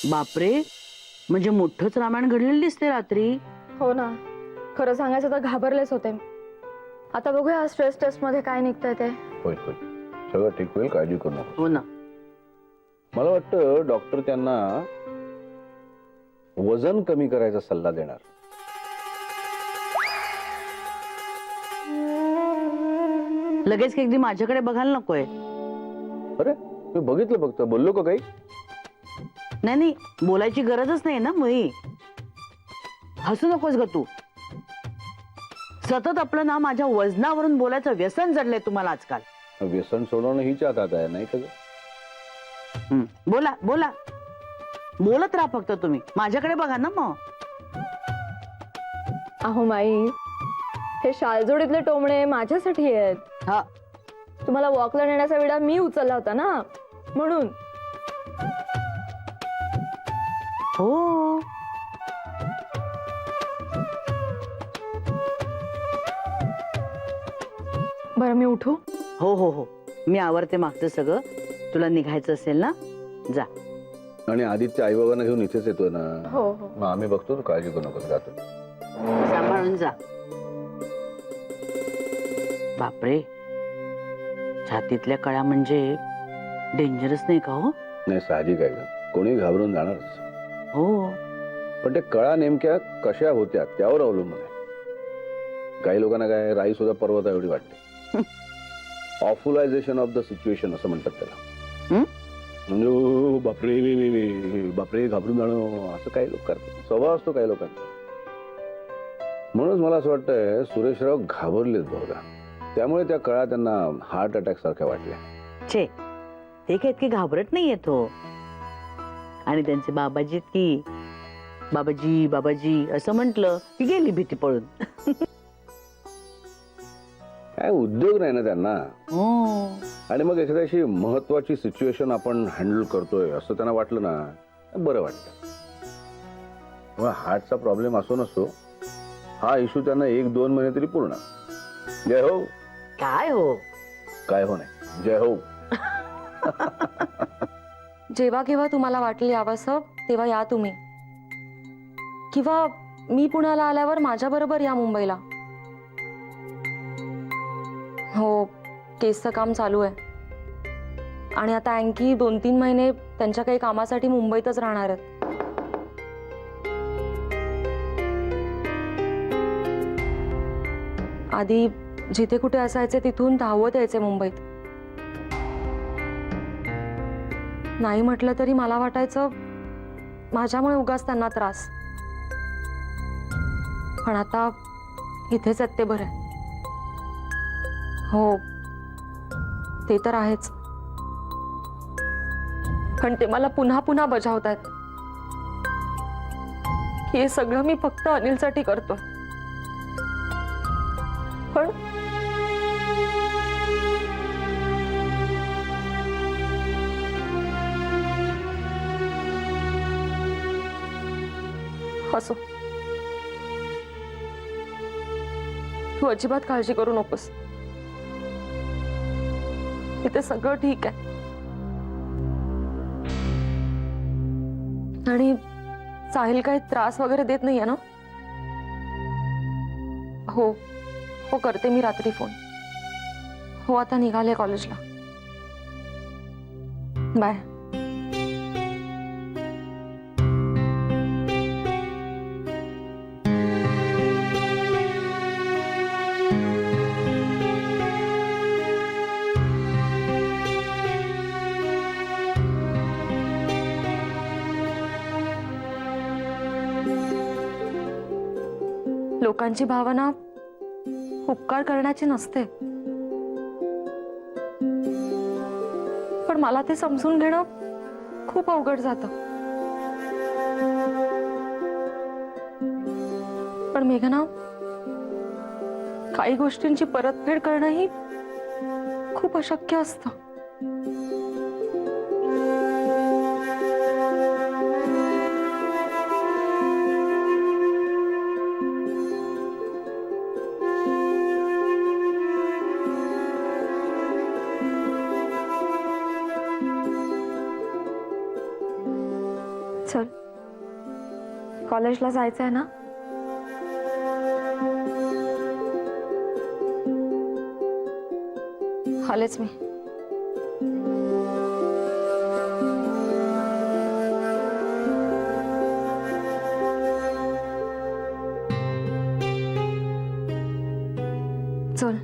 बापरे, म्हणजे मोठंच रामायण घडलेलं दिसते रात्री. हो ना, खरं सांगायचं तर घाबरलेच होते. आता बघूया स्ट्रेस टेस्ट मध्ये काय निघतंय ते. होईल होईल, सगळं ठीक होईल, काळजी करू नको. हो ना. मला वाटतं डॉक्टर त्यांना वजन कमी करायचा सल्ला देणार. लगेच की अगदी माझ्याकडे बघायला नकोय. अरे मी बघितलं, फक्त बोललो का काही? नाही नाही, बोलायची गरजच नाही ना. मुळी हसू नकोस ग तू. सतत आपलं ना माझ्या वजनावरून बोलायचं व्यसन जडलंय तुम्हाला आजकाल. व्यसन सोडवणं हीच हातात आहे, नाही का ग? बोला बोला, बोलत राहा फक्त तुम्ही. माझ्याकडे बघा ना मग. अहो माई, हे शालजोडीतले टोमणे माझ्यासाठी आहेत. हा, तुम्हाला वॉकला नेण्याचा विडा मी उचलला होता ना, म्हणून. हो. बरं मी उठू? हो हो हो, मी आवरते मागचं सगळं. तुला निघायचं असेल ना, जा. आणि आदित्य आई बाबांना घेऊन इथेच येतोय ना. हो हो. मग आम्ही बघतो, तू काळजी करू नको, जातो. सांभाळून जा. बापरे, छातीतल्या कळा म्हणजे डेंजरस नाही का हो? नाही, साहजिक आहे ग, कोणी घाबरून जाणारच. हो. पण ते कळा नेमक्या कशा होत्या त्यावर अवलंबून आहे. काही लोकांना काय राई सुद्धा पर्वता एवढी वाटते. ऑफुलायझेशन ऑफ द सिच्युएशन असं म्हणतात त्याला. म्हणजे बापरे बापरे घाबरून जाणं, असं काही लोक करतात. स्वभाव असतो काही लोकांचा. म्हणूनच मला असं वाटतंय सुरेशराव घाबरलेत बहुधा, त्यामुळे त्या कळा त्यांना हार्ट अटॅक सारख्या वाटल्या. छे, ते काय इतके घाबरट नाही येत हो. आणि त्यांचे बाबाजी की बाबाजी बाबाजी असं म्हंटल की गेली भीती पळून. काय उद्योग नाही ना त्यांना. हो. आणि मग एखादी अशी महत्वाची सिच्युएशन आपण हँडल करतोय असं त्यांना वाटलं ना, बरं वाटतं. मग हार्टचा प्रॉब्लेम असो नसो, हा इश्यू त्यांना 1-2 महिने तरी पूर्ण. जय हो. काय हो? काय हो नाही, जय हो. जेव्हा केव्हा तुम्हाला वाटेल यावंसं तेव्हा या तुम्ही, किंवा मी पुण्याला आल्यावर माझ्या बरोबर या मुंबईला. हो, केसचं काम चालू आहे आणि आता आणखी 2-3 महिने त्यांच्या काही कामासाठी मुंबईतच राहणार आहेत. आधी जिथे कुठे असायचे तिथून धावत यायचे मुंबईत. नाही म्हटलं तरी मला वाटायचं माझ्यामुळे उगाच त्यांना त्रास. पण आता इथेच आहेत ते बरे. हो, ते तर आहेच. पण ते मला पुन्हा पुन्हा बजावतायत की हे सगळं मी फक्त अनिलसाठी करतोय. पण असो, तू अजिबात काळजी करू नकोस. इथे सगळं ठीक आहे. आणि साहिल काही त्रास वगैरे देत नाहीये ना? हो हो, करते मी रात्री फोन. हो, आता निघाले कॉलेजला. बाय. लोकांची भावना उपकार करण्याची नसते, पण मला ते समजून घेणं खूप अवघड जातं. पण मेघना, काही गोष्टींची परतफेड करणंही खूप अशक्य असतं. चल, कॉलेजला जायचं आहे ना? आलेच मी. चल.